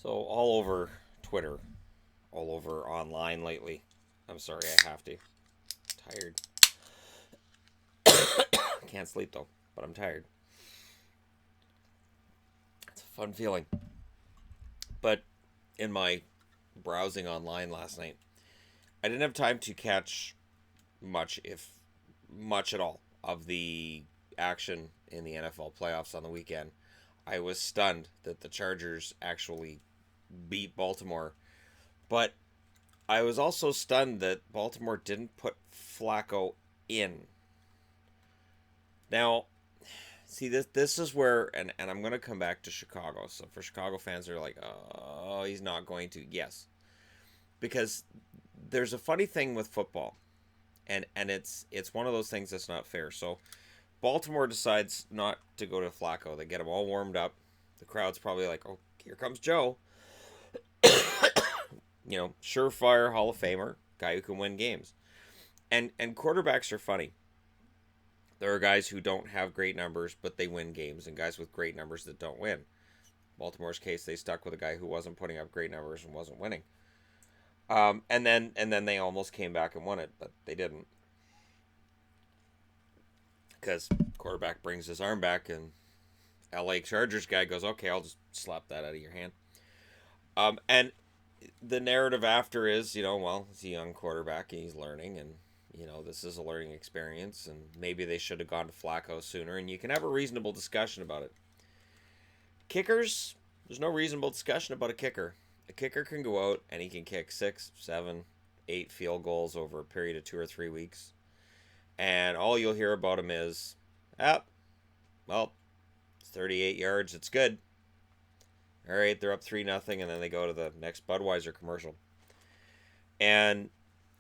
So all over Twitter, all over online lately. I'm sorry, I have to. Tired. Can't sleep though, but I'm tired. It's a fun feeling. But in my browsing online last night, I didn't have time to catch much, if much at all, of the action in the NFL playoffs on the weekend. I was stunned that the Chargers actually beat Baltimore, but I was also stunned that Baltimore didn't put Flacco in. Now, see this is where and I'm gonna come back to Chicago. So for Chicago fans, they're like, oh, he's not going to. Yes, because there's a funny thing with football, and it's one of those things that's not fair. So Baltimore decides not to go to Flacco. They get him all warmed up. The crowd's probably like, oh, here comes Joe. Surefire Hall of Famer, guy who can win games. And quarterbacks are funny. There are guys who don't have great numbers, but they win games, and guys with great numbers that don't win. Baltimore's case, they stuck with a guy who wasn't putting up great numbers and wasn't winning. And then they almost came back and won it, but they didn't, because quarterback brings his arm back, and L.A. Chargers guy goes, "Okay, I'll just slap that out of your hand." And the narrative after is, well, he's a young quarterback and he's learning, and this is a learning experience, and maybe they should have gone to Flacco sooner, and you can have a reasonable discussion about it. Kickers, there's no reasonable discussion about a kicker. A kicker can go out and he can kick 6, 7, 8 field goals over a period of 2 or 3 weeks, and all you'll hear about him is, well, it's 38 yards, it's good. All right, they're up 3-0, and then they go to the next Budweiser commercial, and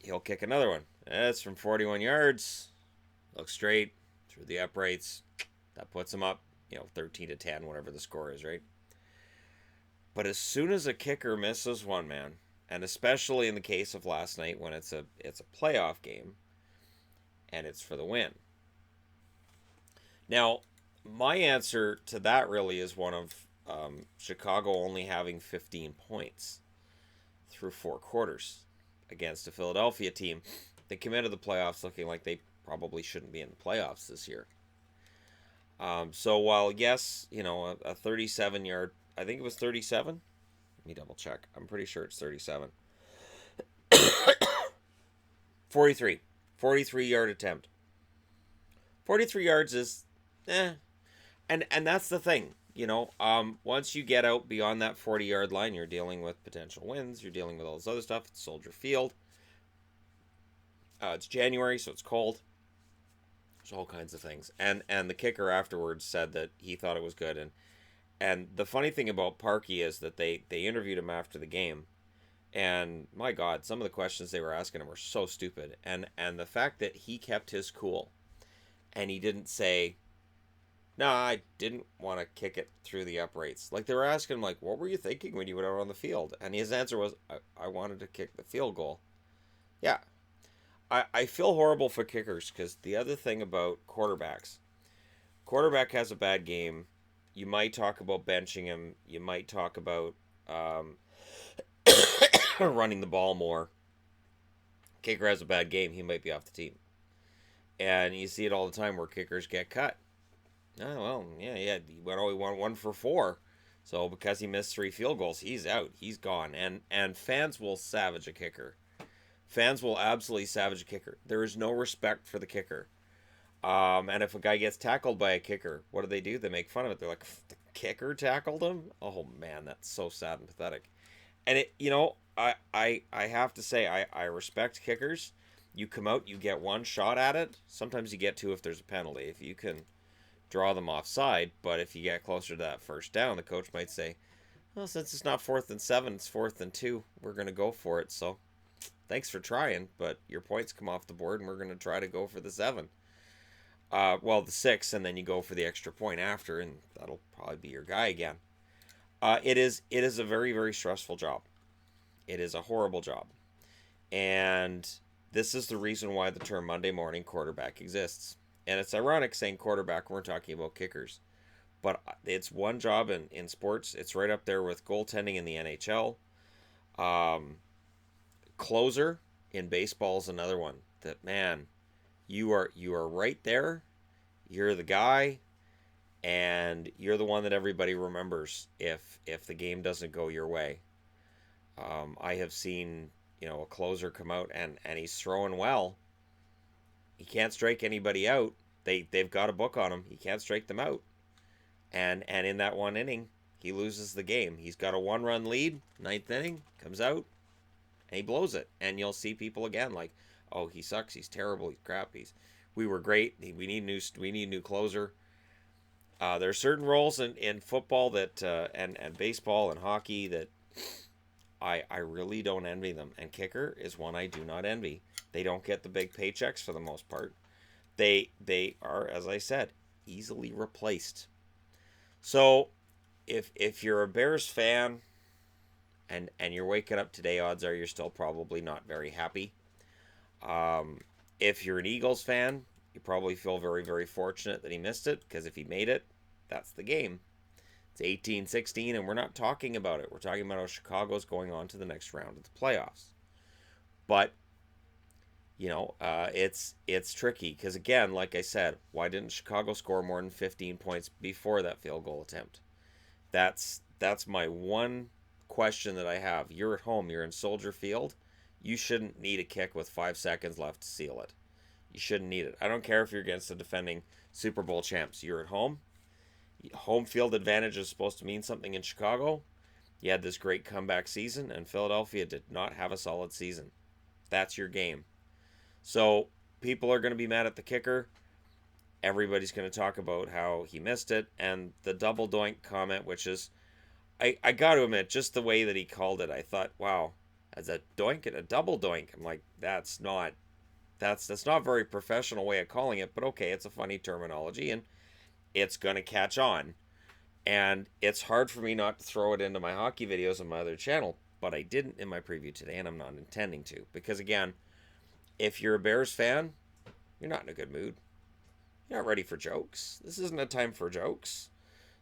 he'll kick another one. That's from 41 yards. Looks straight through the uprights. That puts him up, 13-10, whatever the score is, right? But as soon as a kicker misses one, man, and especially in the case of last night when it's a playoff game and it's for the win. Now, my answer to that really is one of Chicago only having 15 points through 4 quarters against a Philadelphia team that came into the playoffs looking like they probably shouldn't be in the playoffs this year. So while, yes, a 37-yard, I think it was 37. Let me double check. I'm pretty sure it's 37. 43. 43-yard attempt. 43 yards is, And that's the thing, once you get out beyond that 40-yard line, you're dealing with potential wins. You're dealing with all this other stuff. It's Soldier Field. It's January, so it's cold. There's all kinds of things. And the kicker afterwards said that he thought it was good. And the funny thing about Parkey is that they interviewed him after the game. And my God, some of the questions they were asking him were so stupid. And the fact that he kept his cool and he didn't say, "No, I didn't want to kick it through the uprights." Like, they were asking him, like, "What were you thinking when you went out on the field?" And his answer was, I wanted to kick the field goal. Yeah. I feel horrible for kickers, because the other thing about quarterbacks, quarterback has a bad game. You might talk about benching him. You might talk about running the ball more. Kicker has a bad game. He might be off the team. And you see it all the time where kickers get cut. Oh, well, yeah. He went 1 for 4. So because he missed 3 field goals, he's out. He's gone. And fans will savage a kicker. Fans will absolutely savage a kicker. There is no respect for the kicker. And if a guy gets tackled by a kicker, what do? They make fun of it. They're like, "The kicker tackled him?" Oh, man, that's so sad and pathetic. And I have to say, I respect kickers. You come out, you get one shot at it. Sometimes you get 2 if there's a penalty. If you can draw them offside, but if you get closer to that first down, the coach might say, "Well, since it's not 4th and 7, it's 4th and 2. We're going to go for it. So thanks for trying, but your points come off the board, and we're going to try to go for the 7. The 6, and then you go for the extra point after, and that'll probably be your guy again." It is a very, very stressful job. It is a horrible job. And this is the reason why the term Monday morning quarterback exists. And it's ironic saying quarterback, we're talking about kickers. but it's one job in sports. It's right up there with goaltending in the NHL. Um, Closer in baseball is another one. That, man, you are right there. You're the guy, and you're the one that everybody remembers if the game doesn't go your way. I have seen a closer come out and he's throwing well. He can't strike anybody out. They've got a book on him. He can't strike them out. And in that one inning, he loses the game. He's got a 1-run lead. Ninth inning comes out and he blows it. And you'll see people again like, oh, he sucks. He's terrible. He's crap. We were great. We need new closer. There are certain roles in football that and baseball and hockey that I really don't envy them. And kicker is one I do not envy. They don't get the big paychecks for the most part. They are, as I said, easily replaced. So if you're a Bears fan and you're waking up today, odds are you're still probably not very happy. If you're an Eagles fan, you probably feel very, very fortunate that he missed it, because if he made it, that's the game. It's 18-16, and we're not talking about it. We're talking about how Chicago's going on to the next round of the playoffs. But, it's tricky, because again, like I said, why didn't Chicago score more than 15 points before that field goal attempt? That's my one question that I have. You're at home. You're in Soldier Field. You shouldn't need a kick with 5 seconds left to seal it. You shouldn't need it. I don't care if you're against the defending Super Bowl champs. You're at home. Home field advantage is supposed to mean something in Chicago. You had this great comeback season, and Philadelphia did not have a solid season. That's your game. So people are going to be mad at the kicker. Everybody's going to talk about how he missed it. And the double doink comment, which is, I got to admit, just the way that he called it, I thought, wow, as a doink and a double doink. I'm like, that's not a very professional way of calling it, but okay, it's a funny terminology and it's going to catch on. And it's hard for me not to throw it into my hockey videos on my other channel, but I didn't in my preview today, and I'm not intending to. Because again, if you're a Bears fan, you're not in a good mood. You're not ready for jokes. This isn't a time for jokes.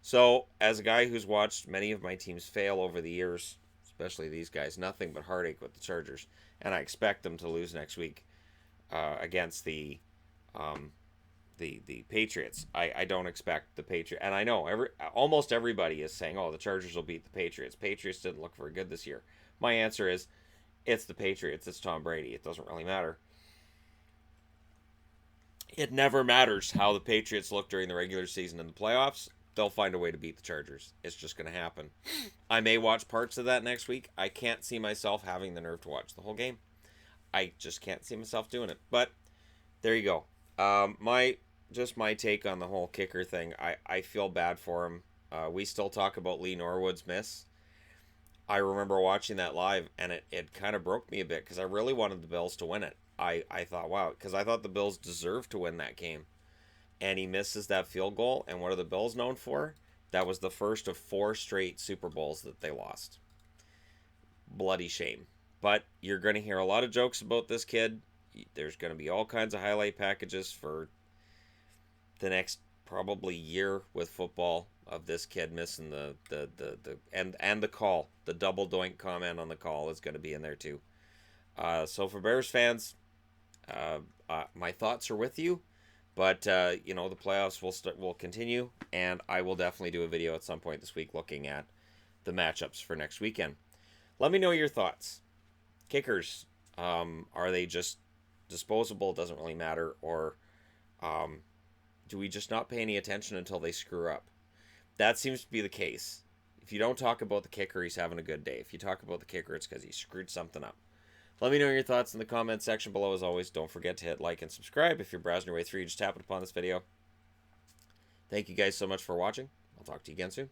So, as a guy who's watched many of my teams fail over the years, especially these guys, nothing but heartache with the Chargers, and I expect them to lose next week against the Patriots. I don't expect the Patriots, and I know almost everybody is saying, oh, the Chargers will beat the Patriots. Patriots didn't look very good this year. My answer is, it's the Patriots. It's Tom Brady. It doesn't really matter. It never matters how the Patriots look during the regular season and the playoffs. They'll find a way to beat the Chargers. It's just going to happen. I may watch parts of that next week. I can't see myself having the nerve to watch the whole game. I just can't see myself doing it. But there you go. My take on the whole kicker thing. I feel bad for him. We still talk about Lee Norwood's miss. I remember watching that live, and it kind of broke me a bit because I really wanted the Bills to win it. I thought, wow, because I thought the Bills deserved to win that game. And he misses that field goal, and what are the Bills known for? That was the first of 4 straight Super Bowls that they lost. Bloody shame. But you're going to hear a lot of jokes about this kid. There's going to be all kinds of highlight packages for the next probably year with football of this kid missing the call. The double doink comment on the call is going to be in there too. So for Bears fans, my thoughts are with you. But, the playoffs will continue, and I will definitely do a video at some point this week looking at the matchups for next weekend. Let me know your thoughts. Kickers, are they just disposable? It doesn't really matter. Or do we just not pay any attention until they screw up? That seems to be the case. If you don't talk about the kicker, he's having a good day. If you talk about the kicker, it's because he screwed something up. Let me know your thoughts in the comment section below. As always, don't forget to hit like and subscribe. If you're browsing your way through, just tap it upon this video. Thank you guys so much for watching. I'll talk to you again soon.